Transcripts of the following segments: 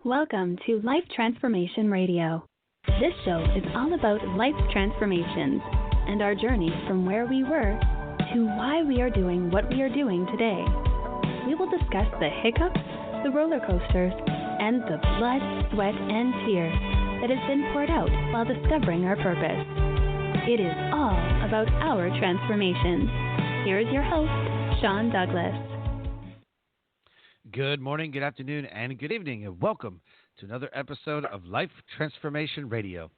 Welcome to Life Transformation Radio. This show is all about life transformations and our journey from where we were to why we are doing what we are doing today. We will discuss the hiccups, the roller coasters, and the blood, sweat, and tears that has been poured out while discovering our purpose. It is all about our transformation. Here is your host, Sean Douglas. Good morning, good afternoon, and good evening, and welcome to another episode of Life Transformation Radio.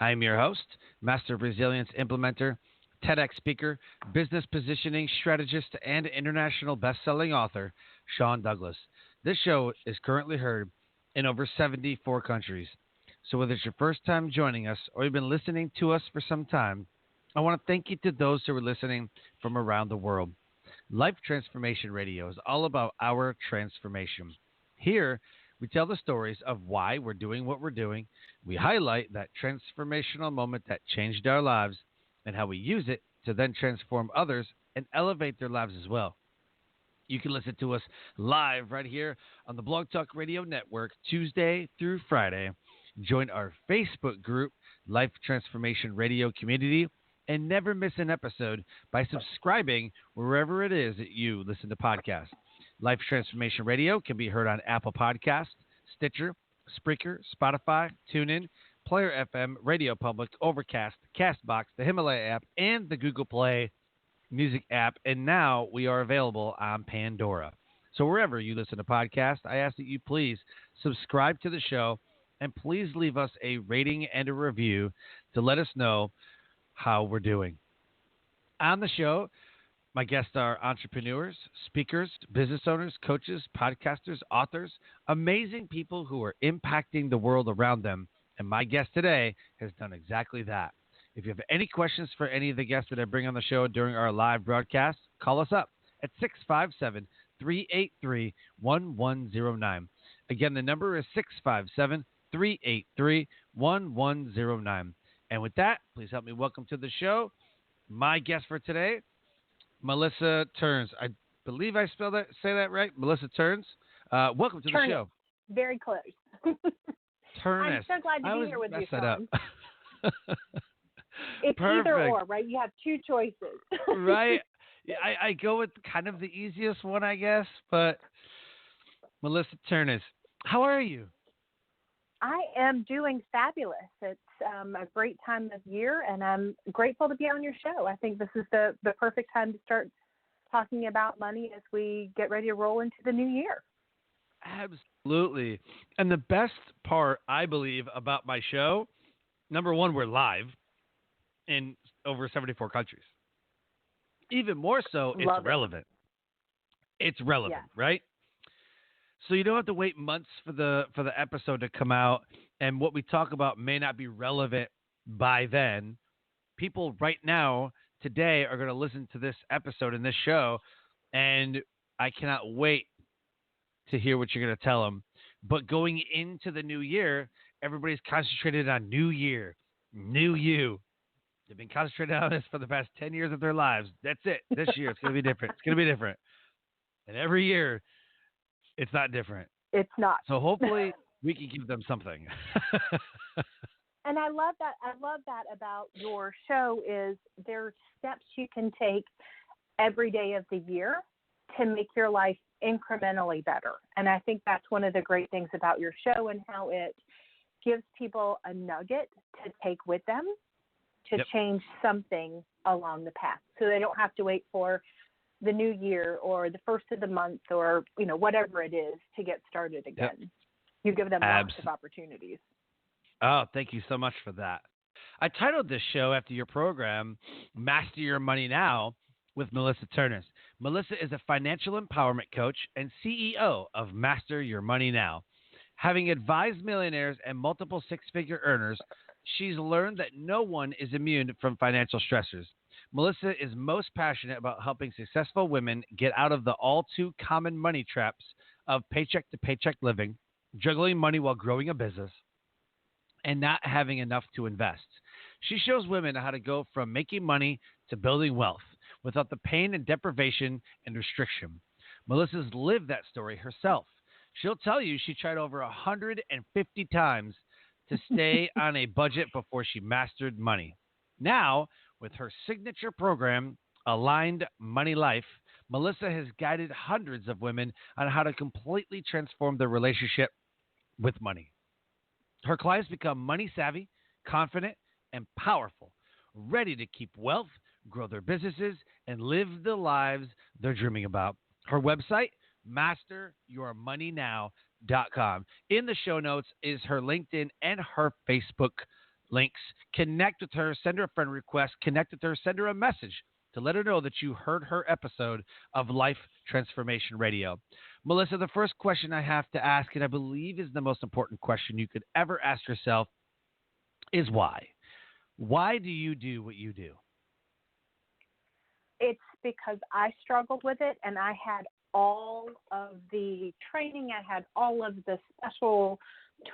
I am your host, Master Resilience Implementer, TEDx speaker, business positioning strategist, and international best-selling author, Sean Douglas. This show is currently heard in over 74 countries. So whether it's your first time joining us or you've been listening to us for some time, I want to thank you to those who are listening from around the world. Life Transformation Radio is all about our transformation. Here, we tell the stories of why we're doing what we're doing. We highlight that transformational moment that changed our lives and how we use it to then transform others and elevate their lives as well. You can listen to us live right here on the Blog Talk Radio Network, Tuesday through Friday. Join our Facebook group, Life Transformation Radio Community, and never miss an episode by subscribing wherever it is that you listen to podcasts. Life Transformation Radio can be heard on Apple Podcasts, Stitcher, Spreaker, Spotify, TuneIn, Player FM, Radio Public, Overcast, Castbox, the Himalaya app, and the Google Play Music app. And now we are available on Pandora. So wherever you listen to podcasts, I ask that you please subscribe to the show and please leave us a rating and a review to let us know how we're doing. On the show, my guests are entrepreneurs, speakers, business owners, coaches, podcasters, authors, amazing people who are impacting the world around them. And my guest today has done exactly that. If you have any questions for any of the guests that I bring on the show during our live broadcast, call us up at 657-383-1109. Again, the number is 657-383-1109. And with that, please help me welcome to the show my guest for today, Melissa Ternes. I believe I say that right, Melissa Ternes. Welcome to the show. Very close. Ternes. I'm so glad to be here with you, Sean. It's Perfect. either or, right? You have two choices. Right. I go with kind of the easiest one, I guess. But Melissa Ternes, how are you? I am doing fabulous. It's a great time of year, and I'm grateful to be on your show. I think this is the perfect time to start talking about money as we get ready to roll into the new year. Absolutely. And the best part, I believe, about my show, number one, we're live in over 74 countries. Even more so, it's relevant. It's relevant, right? So you don't have to wait months for the episode to come out, and what we talk about may not be relevant by then. People right now, today, are going to listen to this episode and this show, and I cannot wait to hear what you're going to tell them. But going into the new year, everybody's concentrated on new year, new you. They've been concentrated on this for the past 10 years of their lives. That's it. This year, it's going to be different. It's going to be different. And every year, it's not different. It's not. So hopefully we can give them something. And I love that. I love that about your show is there are steps you can take every day of the year to make your life incrementally better. And I think that's one of the great things about your show and how it gives people a nugget to take with them to change something along the path. So they don't have to wait for the new year or the first of the month or, whatever it is to get started again. You give them lots of opportunities. Oh, thank you so much for that. I titled this show after your program, Master Your Money Now, with Melissa Ternes. Melissa is a financial empowerment coach and CEO of Master Your Money Now. Having advised millionaires and multiple six-figure earners, she's learned that no one is immune from financial stressors. Melissa is most passionate about helping successful women get out of the all too common money traps of paycheck to paycheck living, juggling money while growing a business, and not having enough to invest. She shows women how to go from making money to building wealth without the pain and deprivation and restriction. Melissa's lived that story herself. She'll tell you she tried over 150 times to stay on a budget before she mastered money. Now, with her signature program, Aligned Money Life, Melissa has guided hundreds of women on how to completely transform their relationship with money. Her clients become money savvy, confident, and powerful, ready to keep wealth, grow their businesses, and live the lives they're dreaming about. Her website, masteryourmoneynow.com. In the show notes is her LinkedIn and her Facebook links. Connect with her, send her a friend request, connect with her, send her a message to let her know that you heard her episode of Life Transformation Radio. Melissa, the first question I have to ask, and I believe is the most important question you could ever ask yourself, is why? Why do you do what you do? It's because I struggled with it, and I had all of the training. I had all of the special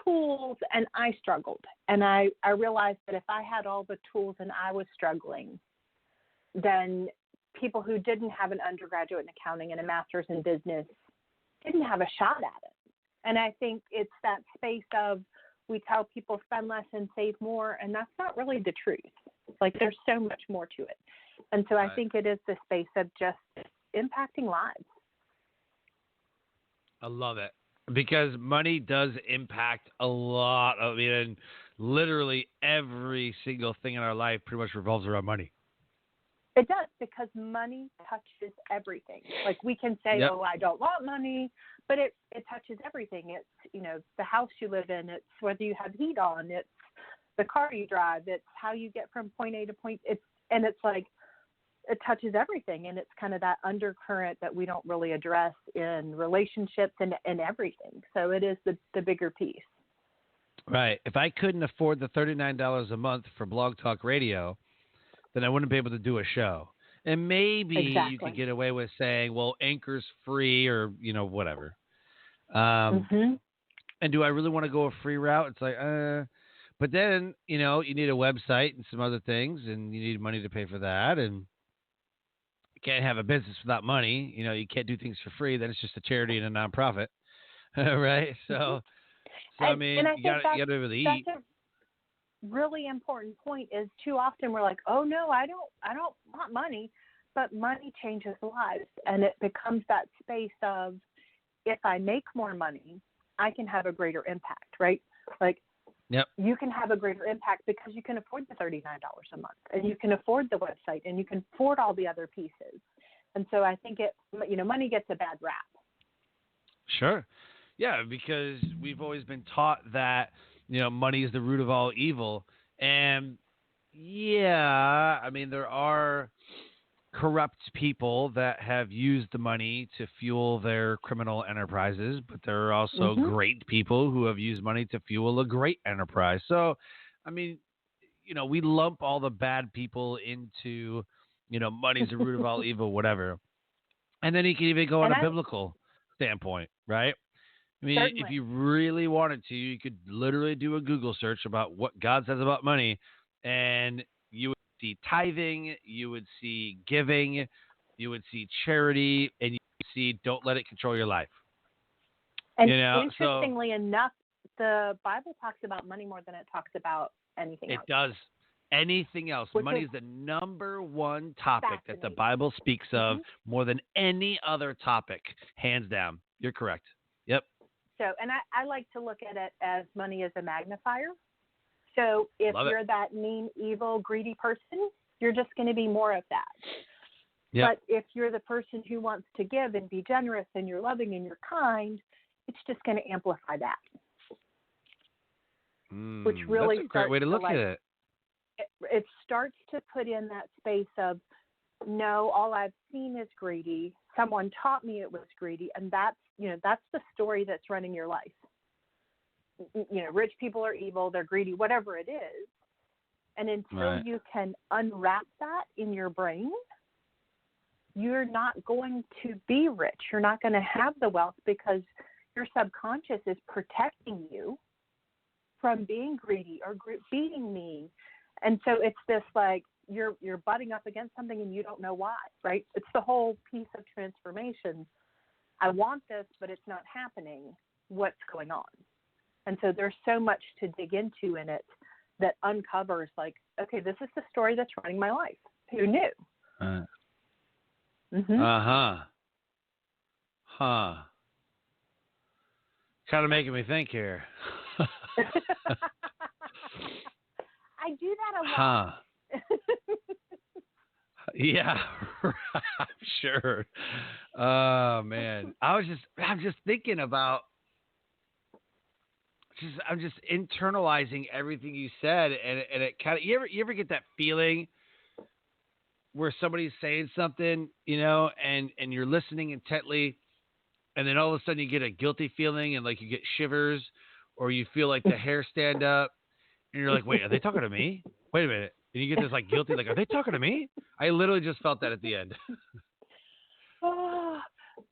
tools, and I struggled. And I realized that if I had all the tools and I was struggling, then people who didn't have an undergraduate in accounting and a master's in business didn't have a shot at it. And I think it's that space of, we tell people spend less and save more, and that's not really the truth. Like, there's so much more to it. And so I think it is the space of just impacting lives. I love it, because money does impact a lot. I mean, literally every single thing in our life pretty much revolves around money. It does, because money touches everything. Like, we can say, Yep. oh, I don't want money, but it touches everything. It's, the house you live in. It's whether you have heat on. It's the car you drive. It's how you get from point A to point. It's like, it touches everything. And it's kind of that undercurrent that we don't really address in relationships and everything. So it is the bigger piece. Right. If I couldn't afford the $39 a month for Blog Talk Radio, then I wouldn't be able to do a show. And maybe you could get away with saying, well, Anchor's free, or, whatever. And do I really want to go a free route? It's like, but then, you need a website and some other things, and you need money to pay for that. And you can't have a business without money. You can't do things for free. Then it's just a charity and a nonprofit. Right. So I mean, you got to be able to eat. That's a really important point. Is too often we're like, oh no, I don't want money, but money changes lives, and it becomes that space of, if I make more money, I can have a greater impact, right? Like, yep. You can have a greater impact because you can afford the $39 a month, and you can afford the website, and you can afford all the other pieces. And so I think money gets a bad rap. Sure. Yeah, because we've always been taught that, money is the root of all evil. And yeah, I mean, there are corrupt people that have used the money to fuel their criminal enterprises, but there are also great people who have used money to fuel a great enterprise. So, I mean, we lump all the bad people into, money's the root of all evil, whatever. And then you can even go on a biblical standpoint, right? I mean, Certainly. If you really wanted to, you could literally do a Google search about what God says about money, and you would see tithing, you would see giving, you would see charity, and you would see don't let it control your life. And interestingly enough, the Bible talks about money more than it talks about anything else. It does. Anything else. Money is the number one topic that the Bible speaks of more than any other topic, hands down. You're correct. Yep. So, and I like to look at it as money as a magnifier. So if you're that mean, evil, greedy person, you're just going to be more of that. Yep. But if you're the person who wants to give and be generous and you're loving and you're kind, it's just going to amplify that. Which really that's a great way to look at it. It starts to put in that space of, no, all I've seen is greedy. Someone taught me it was greedy, and that's the story that's running your life. Rich people are evil, they're greedy, whatever it is. And until you can unwrap that in your brain, you're not going to be rich. You're not going to have the wealth, because your subconscious is protecting you from being greedy or being mean. And so it's this, like, you're butting up against something and you don't know why, right? It's the whole piece of transformation. I want this, but it's not happening. what's going on. And so there's so much to dig into in it that uncovers, like, okay, this is the story that's running my life. Who knew? Uh-huh. Huh. Kind of making me think here. I do that a lot. Yeah, I'm sure. Oh man, I'm just thinking about. I'm just internalizing everything you said, and it kind of. You ever get that feeling where somebody's saying something, and you're listening intently, and then all of a sudden you get a guilty feeling, and like you get shivers, or you feel like the hair stand up, and you're like, wait, are they talking to me? Wait a minute. And you get this like guilty, like, are they talking to me? I literally just felt that at the end.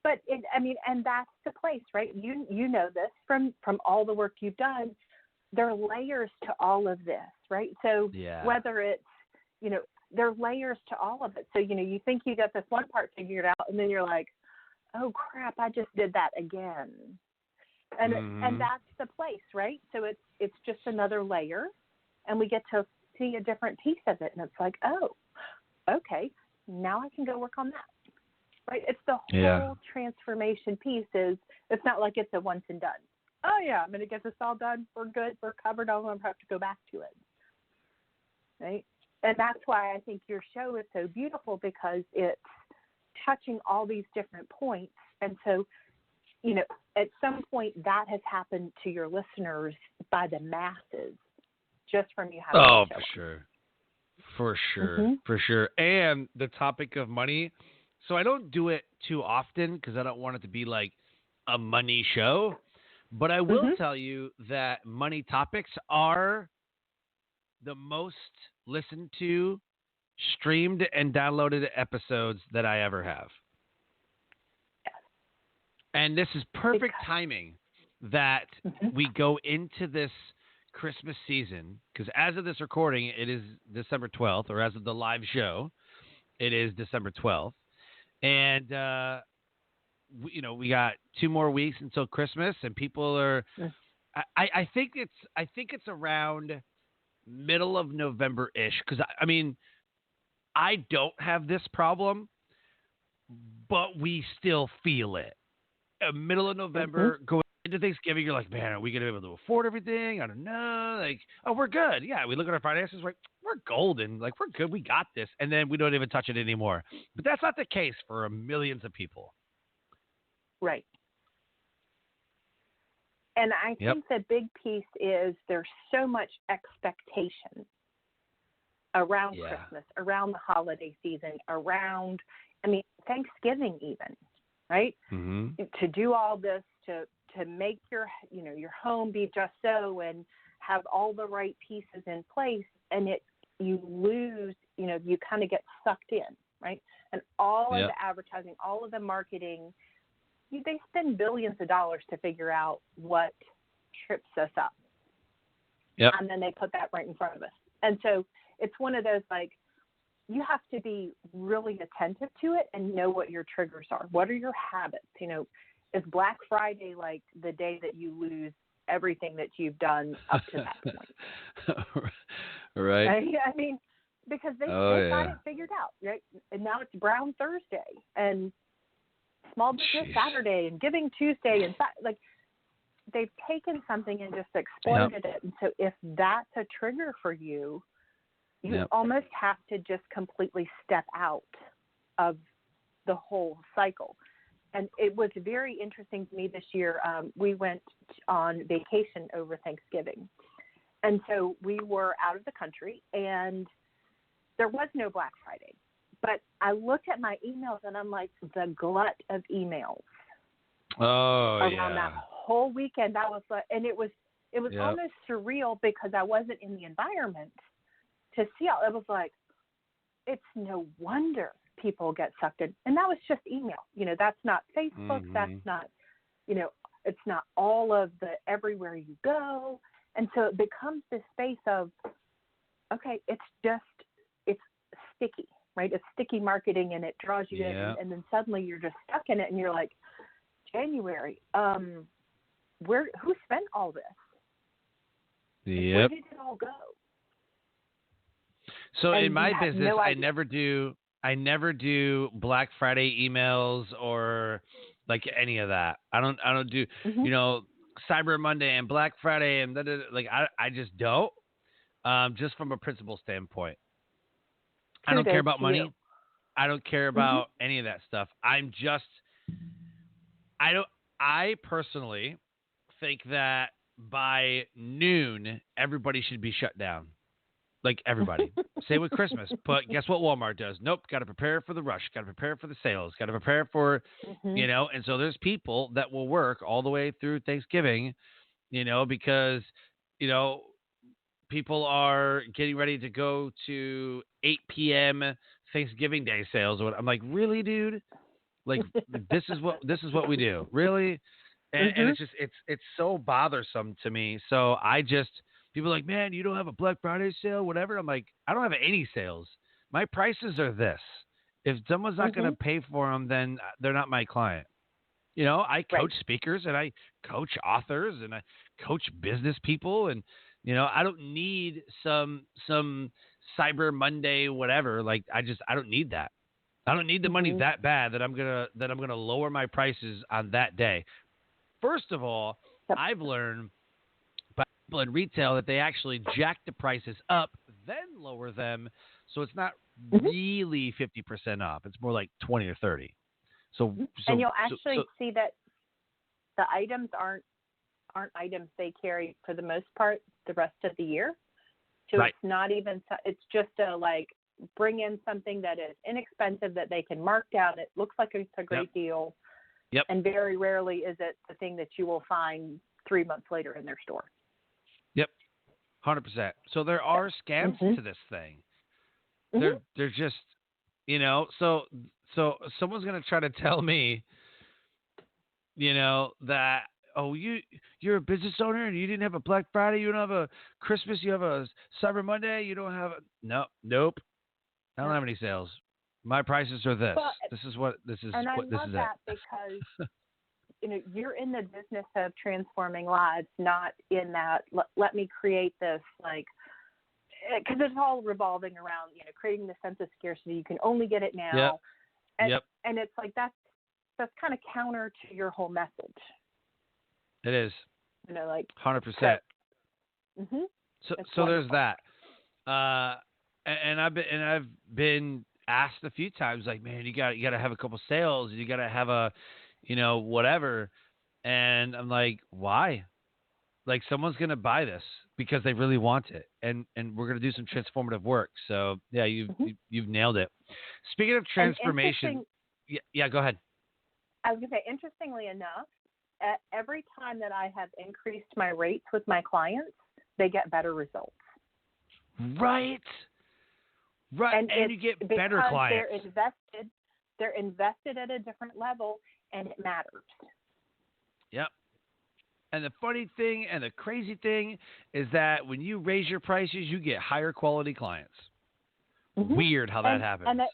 But and that's the place, right? You know this from all the work you've done. There are layers to all of this, right? So whether it's, there are layers to all of it. So, you think you got this one part figured out, and then you're like, oh crap, I just did that again. And and that's the place, right? So it's just another layer, and we get to see a different piece of it, and it's like, oh, okay, now I can go work on that. Right? It's the whole transformation piece. It's not like it's a once and done. Oh yeah, I'm going to get this all done. We're good. We're covered. I don't have to go back to it. Right? And that's why I think your show is so beautiful, because it's touching all these different points. And so, at some point that has happened to your listeners by the masses, just from you having Oh, the show. For sure. And the topic of money. So I don't do it too often because I don't want it to be like a money show. But I will tell you that money topics are the most listened to, streamed, and downloaded episodes that I ever have. Yes. And this is perfect timing that we go into this Christmas season, because as of this recording, it is December 12th, or as of the live show, it is December 12th. And, we got 2 more weeks until Christmas, and people are, I think it's around middle of November-ish. Cause I don't have this problem, but we still feel it. Middle of November, going into Thanksgiving, you're like, man, are we going to be able to afford everything? I don't know. Like, oh, we're good. Yeah. We look at our finances, like, we're golden. Like, we're good. We got this. And then we don't even touch it anymore. But that's not the case for millions of people. Right. And I think the big piece is there's so much expectation around Christmas, around the holiday season, around, Thanksgiving even, right? To do all this, to make your home be just so, and have all the right pieces in place, and you lose, you kind of get sucked in, right? And all of the advertising, all of the marketing, they spend billions of dollars to figure out what trips us up. And then they put that right in front of us. And so it's one of those, like, you have to be really attentive to it and know what your triggers are. What are your habits? Is Black Friday like the day that you lose everything that you've done up to that point? Right. Because they got it figured out, right? And now it's Brown Thursday and Small Business Saturday and Giving Tuesday, and like, they've taken something and just exploited it. And so if that's a trigger for you, you almost have to just completely step out of the whole cycle. And it was very interesting to me this year. We went on vacation over Thanksgiving. And so we were out of the country, and there was no Black Friday. But I looked at my emails, and I'm like, the glut of emails around that whole weekend. That was like, and it was almost surreal, because I wasn't in the environment to see all. It was like, it's no wonder people get sucked in. And that was just email. That's not Facebook. That's not, it's not all of the everywhere you go. And so it becomes this space of, okay, it's sticky, right? It's sticky marketing, and it draws you in. And then suddenly you're just stuck in it, and you're like, January, who spent all this? Yep. Where did it all go? So And in my you have business, no I idea. never do Black Friday emails or like any of that. I don't do, Mhm. Cyber Monday and Black Friday and like I just don't. Just from a principle standpoint. I don't care Kudos about to you. money. I don't care Mhm. about any of that stuff. I personally think that by noon everybody should be shut down. Like everybody. Same with Christmas. But guess what Walmart does? Nope, got to prepare for the rush, got to prepare for the sales, got to prepare for, Mhm. and so there's people that will work all the way through Thanksgiving, because, you know, people are getting ready to go to 8 p.m. Thanksgiving Day sales. I'm like, really, dude? Like this is what we do, really? And Mhm. it's so bothersome to me. So people are like, man, you don't have a Black Friday sale, whatever. I'm like, I don't have any sales. My prices are this. If someone's not going to Mhm. pay for them, then they're not my client. I Right. coach speakers and I coach authors and I coach business people and I don't need some Cyber Monday whatever. Like I don't need that. I don't need the money Mhm. that bad that I'm gonna lower my prices on that day. First of all, Yep. I've learned by people in retail that they actually jack the prices up, then lower them, so it's not Mhm. really 50% off. It's more like 20 or 30. So And so you'll so so actually see that the items aren't items they carry for the most part the rest of the year. So right. it's not even. It's just a like bring in something that is inexpensive that they can mark down. It looks like it's a Yep. great deal. Yep. And very rarely is it the thing that you will find 3 months later in their store. Yep. 100%. So there are scams Mhm. to this thing. Mhm. They're just, so someone's gonna try to tell me, that, oh, you're a business owner and you didn't have a Black Friday, you don't have a Christmas, you have a Cyber Monday, you don't have nope. I don't Yep. have any sales. My prices are this. Well, This is what this is and I what this love is that it. because you're in the business of transforming lives, not in that let me create this like because it's all revolving around creating the sense of scarcity. You can only get it Yep. now, and Yep. and it's like that's kind of counter to your whole message. It is. Like 100%. Mhm. So It's so there's wonderful. that. And I've been asked a few times, like, man, you got to have a couple sales, you got to have a, whatever, and I'm like, why? Like, someone's gonna buy this because they really want it, and we're gonna do some transformative work. So yeah, Mhm. you've nailed it. Speaking of And transformation, yeah, go ahead. I was going to say, interestingly enough, every time that I have increased my rates with my clients, they get better results. Right, And and it's you get better because clients. they're invested at a different level, and it matters. Yep. And the funny thing and the crazy thing is that when you raise your prices, you get higher quality clients. Mm-hmm. Weird how that happens. And that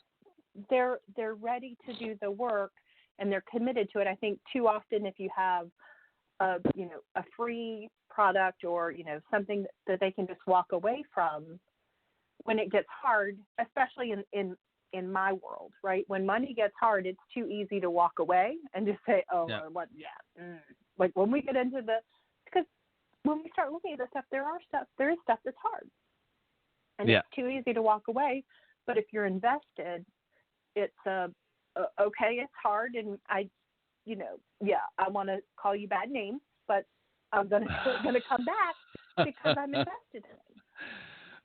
they're ready to do the work, and they're committed to it. I think too often if you have a free product or something that they can just walk away from, when it gets hard, especially in my world, right? When money gets hard, it's too easy to walk away and just say, oh, Yeah. what? Yeah. Like when we get into because when we start looking at this stuff, there is stuff that's hard. And Yeah. it's too easy to walk away. But if you're invested, it's okay, it's hard. And I want to call you bad names, but I'm going to come back because I'm invested in it.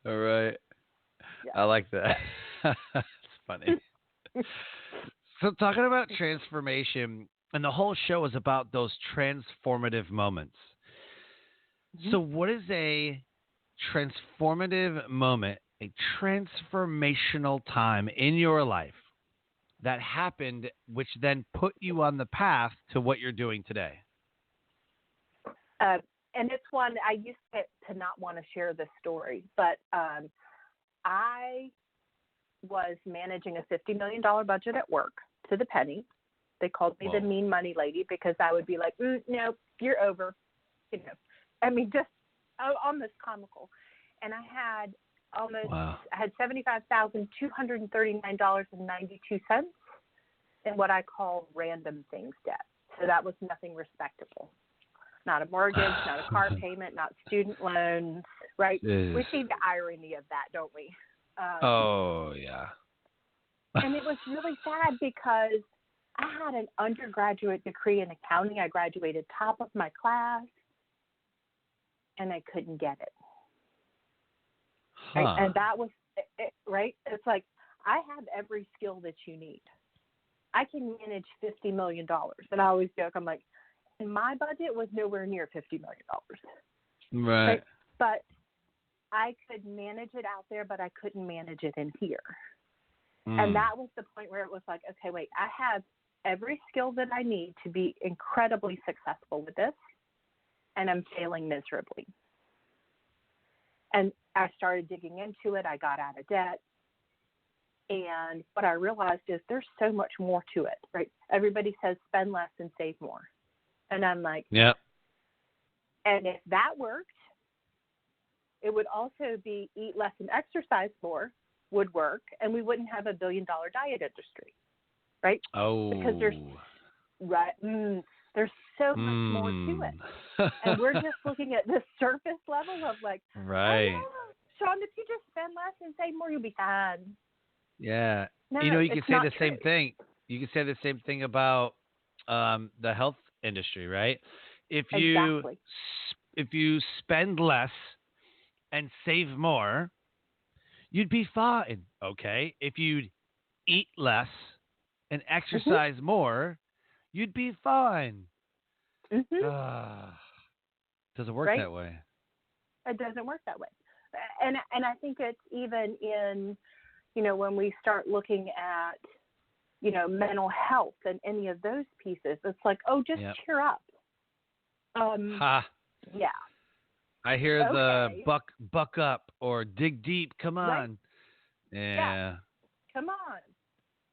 All right. Yeah. I like that. It's funny. So talking about transformation, and the whole show is about those transformative moments. Mm-hmm. So what is a transformative moment, a transformational time in your life that happened, which then put you on the path to what you're doing today? And it's one I used to not want to share this story, but I was managing a $50 million budget at work to the penny. They called me the mean money lady because I would be like, no, you're over. I mean, just almost comical. And I had I had $75,239.92 in what I call random things debt. So that was nothing respectable. Not a mortgage, not a car payment, not student loans, right? We see the irony of that, don't we? Yeah. And it was really sad because I had an undergraduate degree in accounting. I graduated top of my class, and I couldn't get it. Right? And that was it, right? It's like I have every skill that you need. I can manage $50 million. And I always joke, I'm like, and my budget was nowhere near $50 million. Right. But I could manage it out there, but I couldn't manage it in here. And that was the point where it was like, okay, wait, I have every skill that I need to be incredibly successful with this, and I'm failing miserably. And I started digging into it. I got out of debt. And what I realized is there's so much more to it, right? Everybody says spend less and save more. And I'm like, yeah. And if that worked, it would also be eat less and exercise more would work, and we wouldn't have $1 billion diet industry, right? Oh. Because there's so much more to it. And we're just looking at the surface level of like, right. Oh, Sean, if you just spend less and save more, you'll be fine. Yeah. No, you can say the true. same thing. You can say the same thing about the health industry, right? If you spend less and save more, you'd be fine, okay? If you'd eat less and exercise more, you'd be fine. Doesn't work that way. It doesn't work that way. And I think it's even in, when we start looking at, mental health and any of those pieces, it's like, just cheer up. Yeah. I hear the buck up or dig deep. Come on. Right. Yeah. Come on.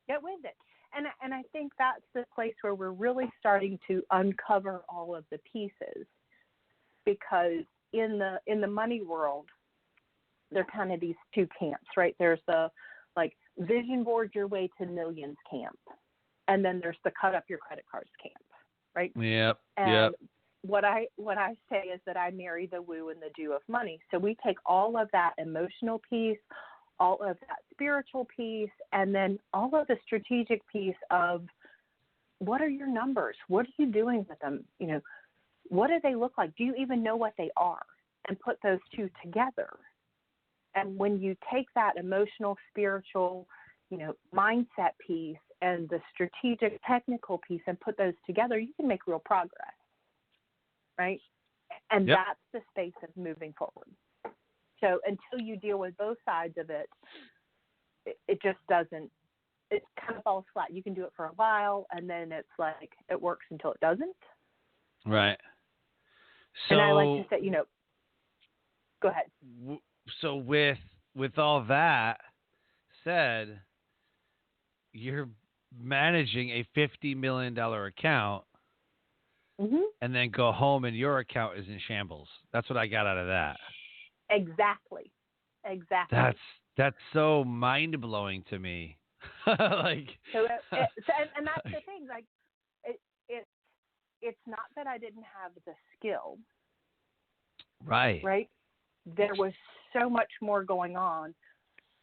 Get with it. And I think that's the place where we're really starting to uncover all of the pieces, because in the money world, there are kind of these two camps, right? There's the vision board your way to millions camp, and then there's the cut up your credit cards camp, right? Yep. And what I say is that I marry the woo and the do of money. So we take all of that emotional piece, all of that spiritual piece, and then all of the strategic piece of what are your numbers? What are you doing with them? What do they look like? Do you even know what they are? And put those two together. And when you take that emotional, spiritual, mindset piece and the strategic, technical piece and put those together, you can make real progress, right? And that's the space of moving forward. So until you deal with both sides of it, it just doesn't, it kind of falls flat. You can do it for a while, and then it's like it works until it doesn't. Right. So, and I like to say, go ahead. So with all that said, you're managing a $50 million account, and then go home and your account is in shambles. That's what I got out of that. Exactly. That's so mind blowing to me. And that's the thing. Like, it's not that I didn't have the skill. Right. Right. There was so much more going on,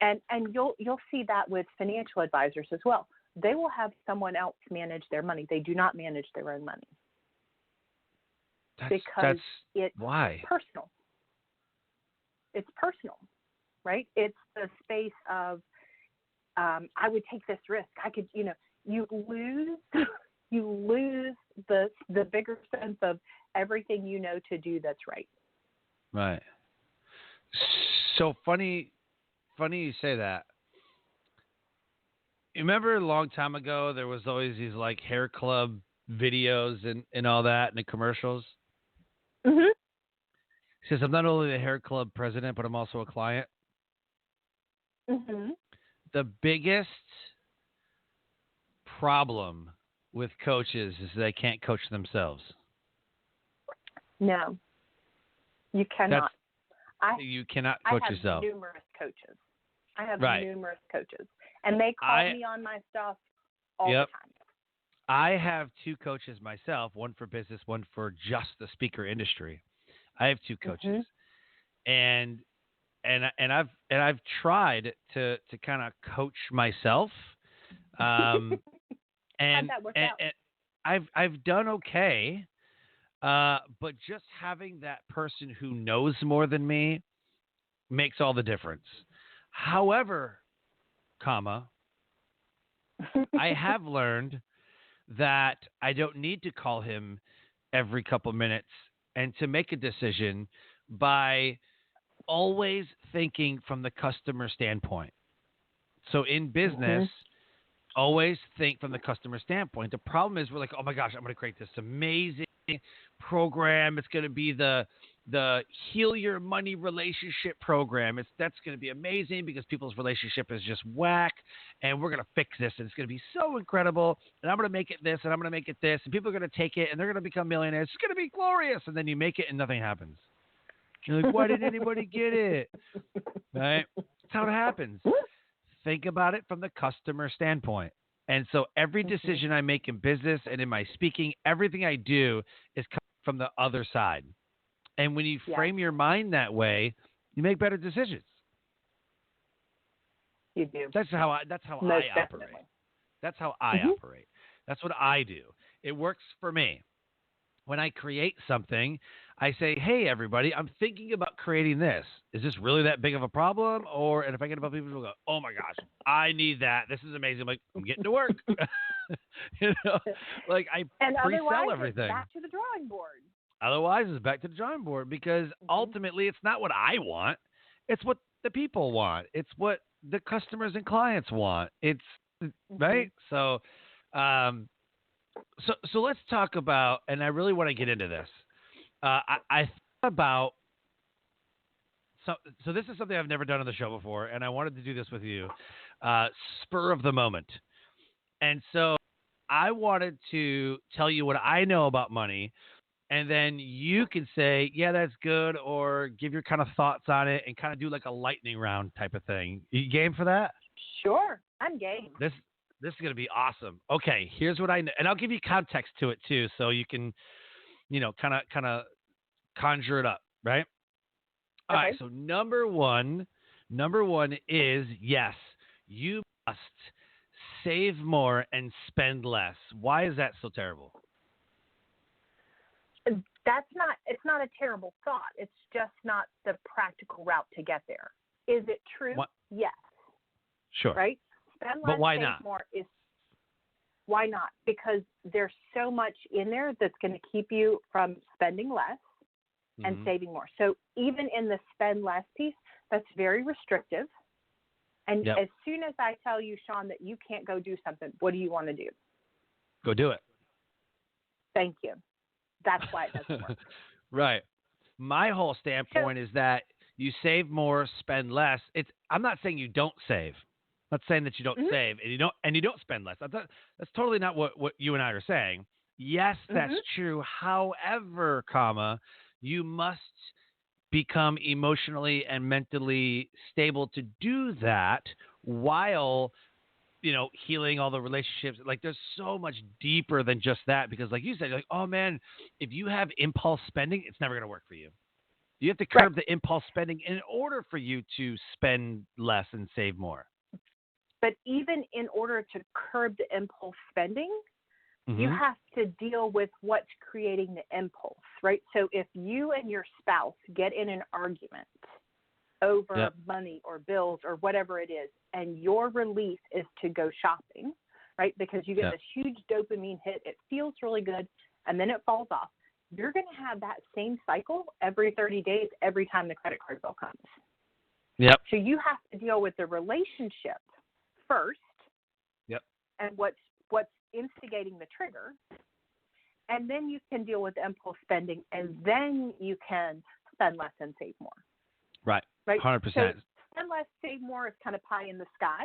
and you'll see that with financial advisors as well. They will have someone else manage their money. They do not manage their own money. Because it's personal. It's personal, right? It's the space of I would take this risk. I could, you lose the bigger sense of everything to do that's right. Right. So funny you say that. You remember a long time ago there was always these hair club videos and all that and the commercials? Mm-hmm. He says, I'm not only the hair club president, but I'm also a client. Mm-hmm. The biggest problem with coaches is they can't coach themselves. No, you cannot. You cannot coach yourself. I have numerous coaches. I have Right. numerous coaches, and they call me on my stuff all the time. I have two coaches myself, one for business, one for just the speaker industry. I have two coaches, and I've tried to kind of coach myself, and How'd that work out? I've done okay, but just having that person who knows more than me makes all the difference. However, I have learned that I don't need to call him every couple minutes and to make a decision by always thinking from the customer standpoint. So in business, always think from the customer standpoint. The problem is we're like, oh my gosh, I'm going to create this amazing program. It's going to be the Heal Your Money Relationship program. That's going to be amazing because people's relationship is just whack, and we're going to fix this, and it's going to be so incredible, and I'm going to make it this, and I'm going to make it this, and people are going to take it, and they're going to become millionaires. It's going to be glorious, and then you make it, and nothing happens. You're like, why didn't anybody get it? Right? That's how it happens. Think about it from the customer standpoint. And so every decision I make in business and in my speaking, everything I do is coming from the other side. And when you frame your mind that way, you make better decisions. You do. That's how I operate. That's how I operate. That's what I do. It works for me. When I create something, I say, hey, everybody, I'm thinking about creating this. Is this really that big of a problem? And if I get a bunch of people who go, oh, my gosh, I need that. This is amazing. I'm like, I'm getting to work. Like I pre-sell everything. Back to the drawing board. Otherwise, it's back to the drawing board because ultimately it's not what I want. It's what the people want. It's what the customers and clients want. It's right. So let's talk about, and I really want to get into this. I thought about, so this is something I've never done on the show before, and I wanted to do this with you, spur of the moment. And so I wanted to tell you what I know about money, and then you can say, yeah, that's good, or give your kind of thoughts on it and kind of do like a lightning round type of thing. You game for that? Sure, I'm game. This is going to be awesome. Okay, here's what I know, and I'll give you context to it too, so you can, kind of conjure it up, right? All right. So number one is yes, you must save more and spend less. Why is that so terrible? It's not a terrible thought. It's just not the practical route to get there. Is it true? What? Yes. Sure. Right? Spend less, but why save not? more is why not? Because there's so much in there that's going to keep you from spending less and saving more. So even in the spend less piece, that's very restrictive. And as soon as I tell you, Sean, that you can't go do something, what do you want to do? Go do it. Thank you. That's why it doesn't work. Right. My whole standpoint is that you save more, spend less. I'm not saying you don't save. I'm not saying that you don't save and you don't spend less. That's totally not what you and I are saying. Yes, that's true. However, you must become emotionally and mentally stable to do that while healing all the relationships. Like there's so much deeper than just that, because like you said, like, oh man, if you have impulse spending, it's never going to work for you. You have to curb the impulse spending in order for you to spend less and save more. But even in order to curb the impulse spending, you have to deal with what's creating the impulse, right? So if you and your spouse get in an argument over money or bills or whatever it is, and your relief is to go shopping, right? Because you get this huge dopamine hit, it feels really good, and then it falls off. You're going to have that same cycle every 30 days, every time the credit card bill comes. Yep. So you have to deal with the relationship first. Yep. And what's instigating the trigger, and then you can deal with impulse spending, and then you can spend less and save more. Right. 100%. So spend less, save more is kind of pie in the sky,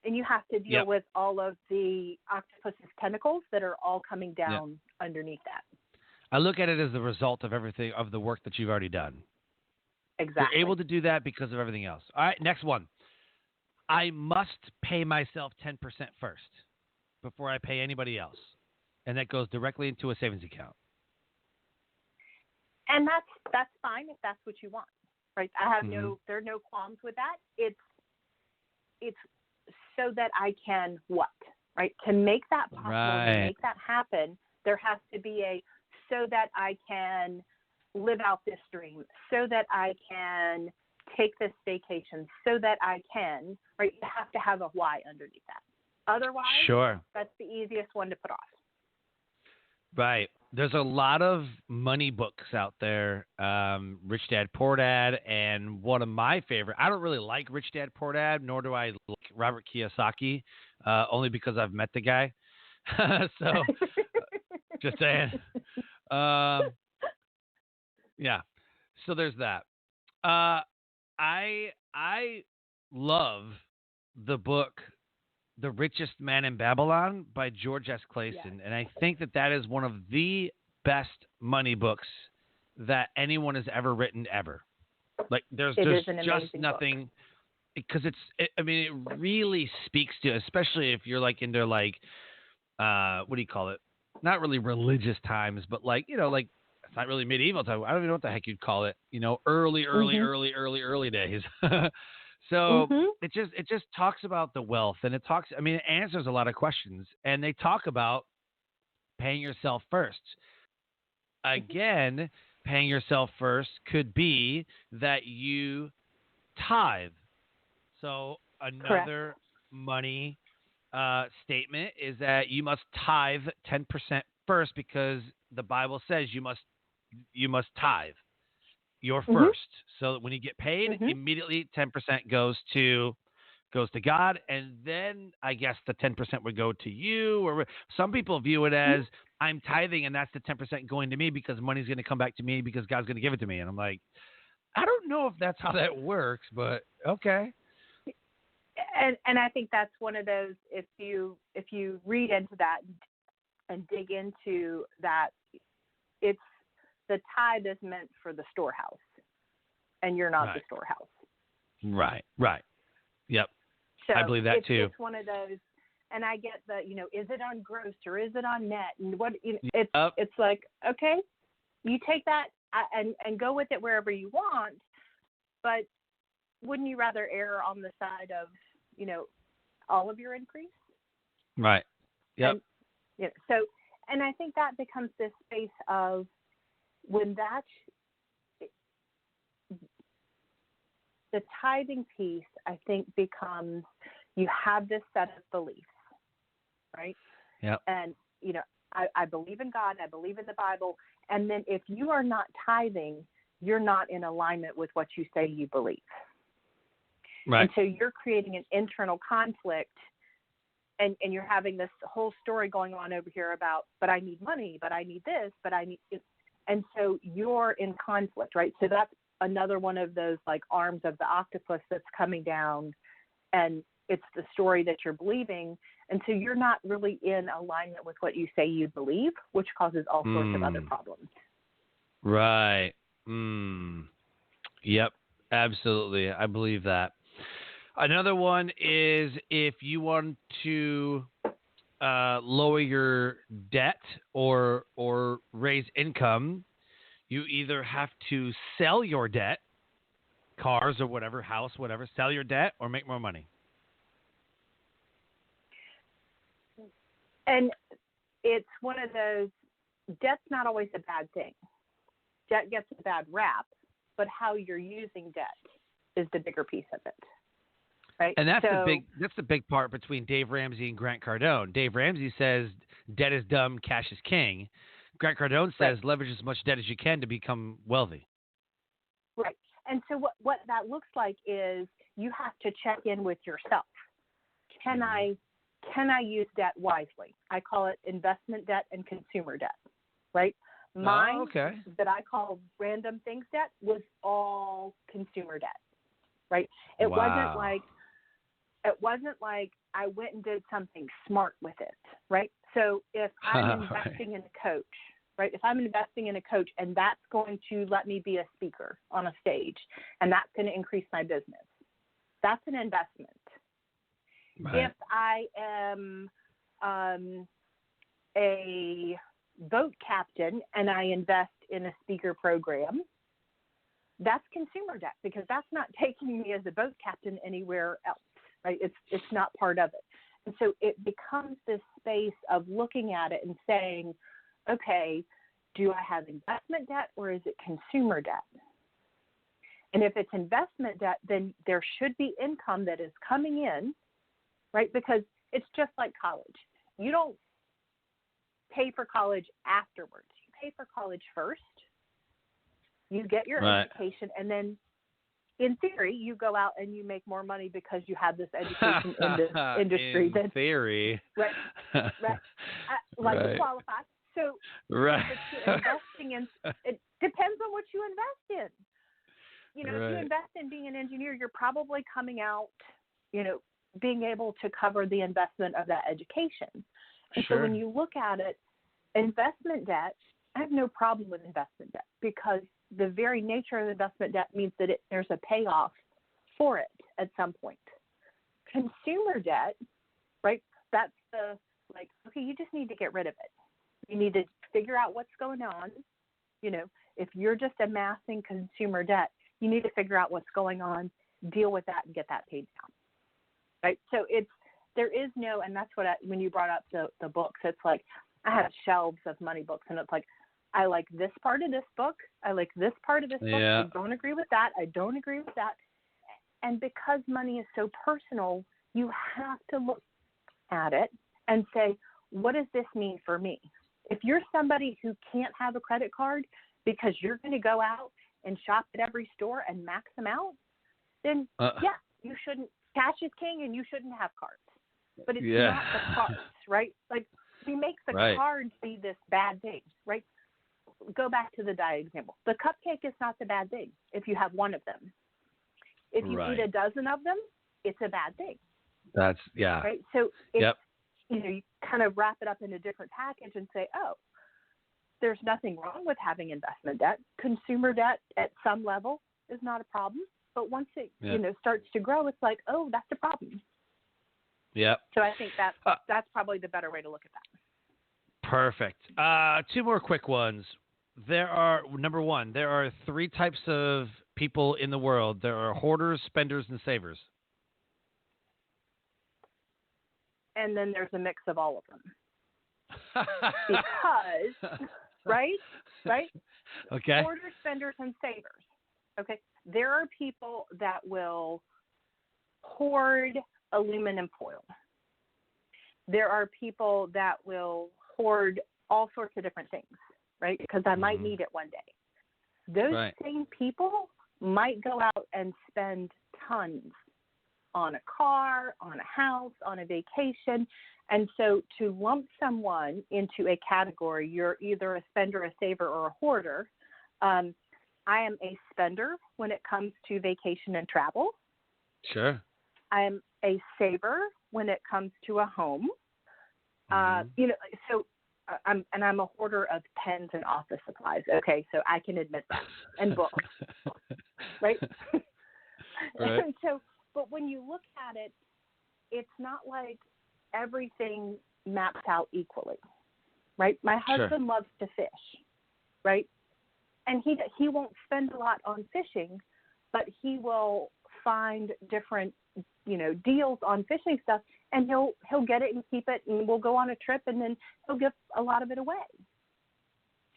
and you have to deal with all of the octopus's tentacles that are all coming down underneath that. I look at it as the result of everything, of the work that you've already done. Exactly. You're able to do that because of everything else. All right, next one. I must pay myself 10% first before I pay anybody else. And that goes directly into a savings account. And that's fine if that's what you want, right? I have there are no qualms with that. It's so that I can what, right? To make that possible, to make that happen, there has to be so that I can live out this dream, so that I can take this vacation, so that I can, right? You have to have a why underneath that. Otherwise, that's the easiest one to put off. Right. There's a lot of money books out there, Rich Dad, Poor Dad, and one of my favorite. I don't really like Rich Dad, Poor Dad, nor do I like Robert Kiyosaki, only because I've met the guy. So, just saying. Yeah. So there's that. I love the book The Richest Man in Babylon by George S. Clason, and I think that is one of the best money books that anyone has ever written ever. Like there's just nothing, because it really speaks to, especially if you're like into like what do you call it? Not really religious times, but like, like it's not really medieval time. I don't even know what the heck you'd call it. Early days. So it just talks about the wealth, and it answers a lot of questions, and they talk about paying yourself first. Again, paying yourself first could be that you tithe. So another money statement is that you must tithe 10% first, because the Bible says you must tithe your first. So that when you get paid, immediately 10% goes to God, and then I guess the 10% would go to you. Or some people view it as I'm tithing, and that's the 10% going to me because money's going to come back to me because God's going to give it to me. And I'm like, I don't know if that's how that works, but okay. And I think that's one of those, if you read into that and dig into that, it's the tithe is meant for the storehouse, and you're not the storehouse. Right. Yep. So I believe that too. It's one of those, and I get the, is it on gross or is it on net? And what it's like, okay, you take that and go with it wherever you want, but wouldn't you rather err on the side of, all of your increase? Right. Yep. And, and I think that becomes this space of when the tithing piece, I think, becomes you have this set of beliefs, right? Yep. And, I believe in God, I believe in the Bible, and then if you are not tithing, you're not in alignment with what you say you believe. Right. And so you're creating an internal conflict, and you're having this whole story going on over here about, but I need money, but I need this, but I need it. And so you're in conflict, right? So that's another one of those like arms of the octopus that's coming down, and it's the story that you're believing. And so you're not really in alignment with what you say you believe, which causes all sorts of other problems. Right. Yep. Absolutely. I believe that. Another one is if you want to lower your debt or raise income, you either have to sell your debt, cars or whatever, house, whatever, sell your debt, or make more money. And it's one of those, debt's not always a bad thing. Debt gets a bad rap, but how you're using debt is the bigger piece of it. Right? And that's the big part between Dave Ramsey and Grant Cardone. Dave Ramsey says debt is dumb, cash is king. Grant Cardone says leverage as much debt as you can to become wealthy. Right. And so what that looks like is you have to check in with yourself. Can I use debt wisely? I call it investment debt and consumer debt, right? Mine that I call random things debt was all consumer debt, right? It wasn't like I went and did something smart with it, right? So if I'm investing in a coach, right? If I'm investing in a coach and that's going to let me be a speaker on a stage and that's going to increase my business, that's an investment. Right. If I am a boat captain and I invest in a speaker program, that's consumer debt because that's not taking me as a boat captain anywhere else, right? It's not part of it. And so it becomes this space of looking at it and saying, okay, do I have investment debt or is it consumer debt? And if it's investment debt, then there should be income that is coming in, right? Because it's just like college. You don't pay for college afterwards. You pay for college first. You get your education, and then in theory, you go out and you make more money because you have this education in this industry. In theory. Right. You qualify. So investing in, it depends on what you invest in. If you invest in being an engineer, you're probably coming out, being able to cover the investment of that education. And so when you look at it, investment debt, I have no problem with investment debt because the very nature of investment debt means that there's a payoff for it at some point. Consumer debt, right? That's okay, you just need to get rid of it. You need to figure out what's going on. If you're just amassing consumer debt, you need to figure out what's going on, deal with that, and get that paid down. Right? So there is no, and that's what when you brought up the books, it's like I have shelves of money books, and it's like, I like this part of this book. I like this part of this book. I don't agree with that. I don't agree with that. And because money is so personal, you have to look at it and say, what does this mean for me? If you're somebody who can't have a credit card because you're going to go out and shop at every store and max them out, then you shouldn't. Cash is king and you shouldn't have cards. But it's not the cards, right? Like we make the cards be this bad thing, right? Go back to the diet example. The cupcake is not the bad thing if you have one of them. If you eat a dozen of them, it's a bad thing. That's Right. So you kind of wrap it up in a different package and say, oh, there's nothing wrong with having investment debt. Consumer debt at some level is not a problem, but once it starts to grow, it's like, oh, that's a problem. Yeah. So I think that's probably the better way to look at that. Perfect. Two more quick ones. Number one, there are three types of people in the world. There are hoarders, spenders, and savers. And then there's a mix of all of them. Because, right? Okay. Hoarders, spenders, and savers. Okay. There are people that will hoard aluminum foil. There are people that will hoard all sorts of different things, right? Because I might need it one day. Those same people might go out and spend tons on a car, on a house, on a vacation. And so to lump someone into a category, you're either a spender, a saver, or a hoarder. I am a spender when it comes to vacation and travel. Sure. I am a saver when it comes to a home. I'm a hoarder of pens and office supplies. Okay, so I can admit that, and books, right? And so, but when you look at it, it's not like everything maps out equally, right? My husband loves to fish, right? And he won't spend a lot on fishing, but he will find different deals on fishing stuff, and he'll get it and keep it, and we'll go on a trip, and then he'll give a lot of it away.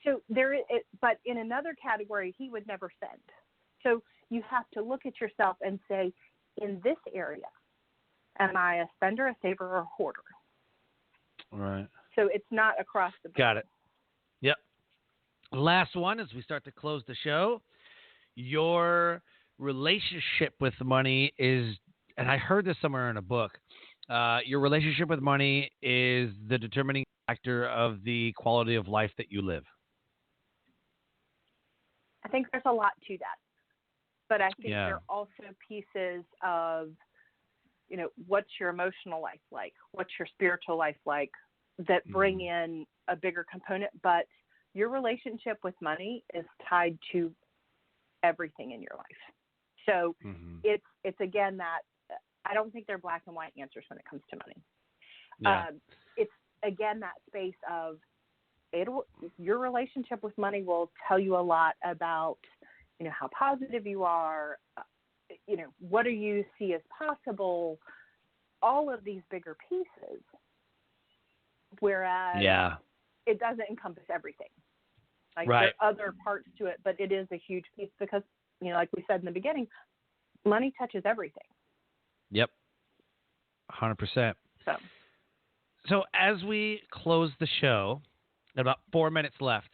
So but in another category, he would never spend. So you have to look at yourself and say, in this area, am I a spender, a saver, or a hoarder? Right. So it's not across the board. Got it. Yep. Last one as we start to close the show. Your relationship with money is, and I heard this somewhere in a book, your relationship with money is the determining factor of the quality of life that you live. I think there's a lot to that. But I think there are also pieces of, what's your emotional life like? What's your spiritual life like that bring in a bigger component? But your relationship with money is tied to everything in your life. So it's again that I don't think they're black and white answers when it comes to money. Yeah. It's again that space of your relationship with money will tell you a lot about, how positive you are, what do you see as possible, all of these bigger pieces. Whereas it doesn't encompass everything. Like there are other parts to it, but it is a huge piece because, like we said in the beginning, money touches everything. Yep. 100%. So as we close the show, about 4 minutes left,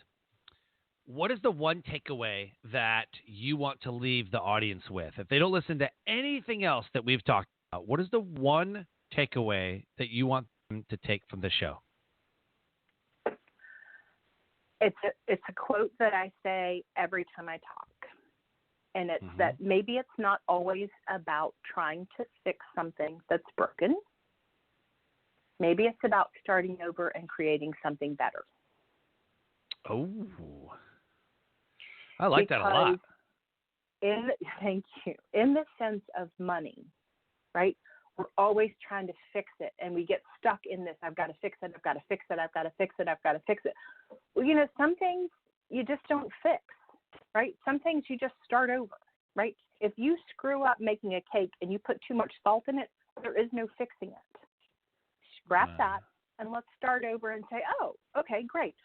what is the one takeaway that you want to leave the audience with? If they don't listen to anything else that we've talked about, what is the one takeaway that you want them to take from the show? It's a quote that I say every time I talk. And it's that maybe it's not always about trying to fix something that's broken. Maybe it's about starting over and creating something better. Oh, I like that a lot. Thank you. In the sense of money, right? We're always trying to fix it, and we get stuck in this. I've got to fix it. I've got to fix it. I've got to fix it. I've got to fix it. Well, some things you just don't fix, right? Some things you just start over, right? If you screw up making a cake and you put too much salt in it, there is no fixing it. Scrap that, and let's start over and say, oh, okay, great.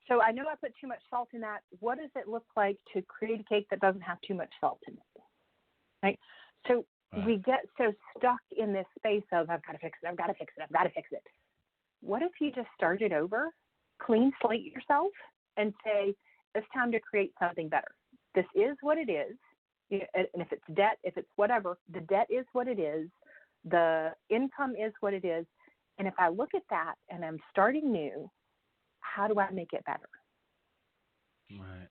So I know I put too much salt in that. What does it look like to create a cake that doesn't have too much salt in it, right? So we get so stuck in this space of I've got to fix it, I've got to fix it, I've got to fix it. What if you just started over, clean slate yourself, and say, it's time to create something better. This is what it is. And if it's debt, if it's whatever, the debt is what it is. The income is what it is. And if I look at that and I'm starting new, how do I make it better? Right.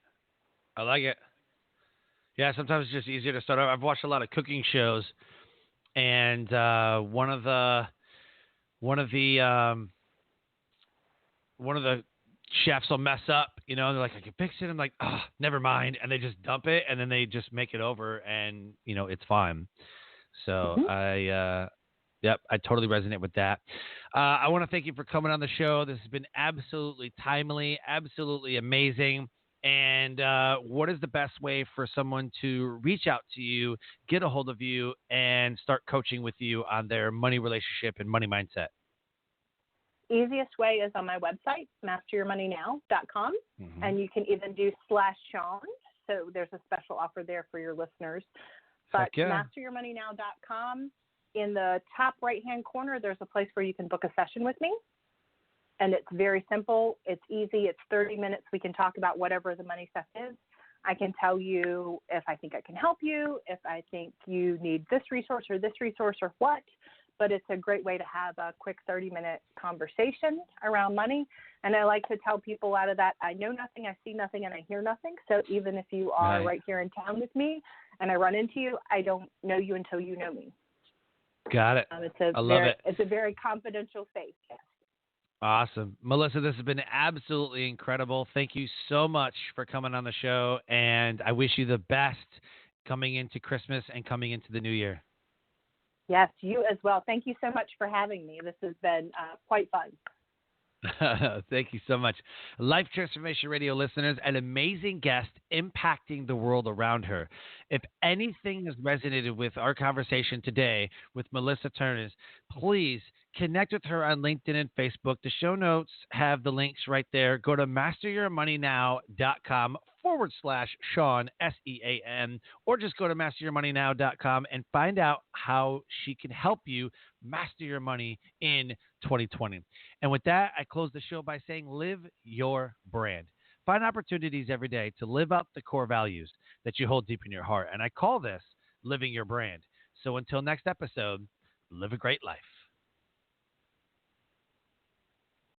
I like it. Yeah, sometimes it's just easier to start over. I've watched a lot of cooking shows, and one of the chefs will mess up, and they're like, I can fix it. I'm like, oh, never mind, and they just dump it, and then they just make it over, and it's fine. So I totally resonate with that. I want to thank you for coming on the show. This has been absolutely timely, absolutely amazing. And what is the best way for someone to reach out to you, get a hold of you, and start coaching with you on their money relationship and money mindset? Easiest way is on my website, masteryourmoneynow.com. And you can even do /Sean. So there's a special offer there for your listeners. But masteryourmoneynow.com, in the top right-hand corner, there's a place where you can book a session with me. And it's very simple. It's easy. It's 30 minutes. We can talk about whatever the money stuff is. I can tell you if I think I can help you, if I think you need this resource or what. But it's a great way to have a quick 30-minute conversation around money. And I like to tell people out of that, I know nothing, I see nothing, and I hear nothing. So even if you are right here in town with me and I run into you, I don't know you until you know me. Got it. I love it. It's a very confidential space. Yes. Awesome. Melissa, this has been absolutely incredible. Thank you so much for coming on the show, and I wish you the best coming into Christmas and coming into the new year. Yes, you as well. Thank you so much for having me. This has been quite fun. Thank you so much. Life Transformation Radio listeners, an amazing guest impacting the world around her. If anything has resonated with our conversation today with Melissa Ternes, please connect with her on LinkedIn and Facebook. The show notes have the links right there. Go to masteryourmoneynow.com/Sean, SEAN, or just go to masteryourmoneynow.com and find out how she can help you master your money in 2020. And with that, I close the show by saying, live your brand. Find opportunities every day to live up the core values that you hold deep in your heart. And I call this living your brand. So until next episode, live a great life.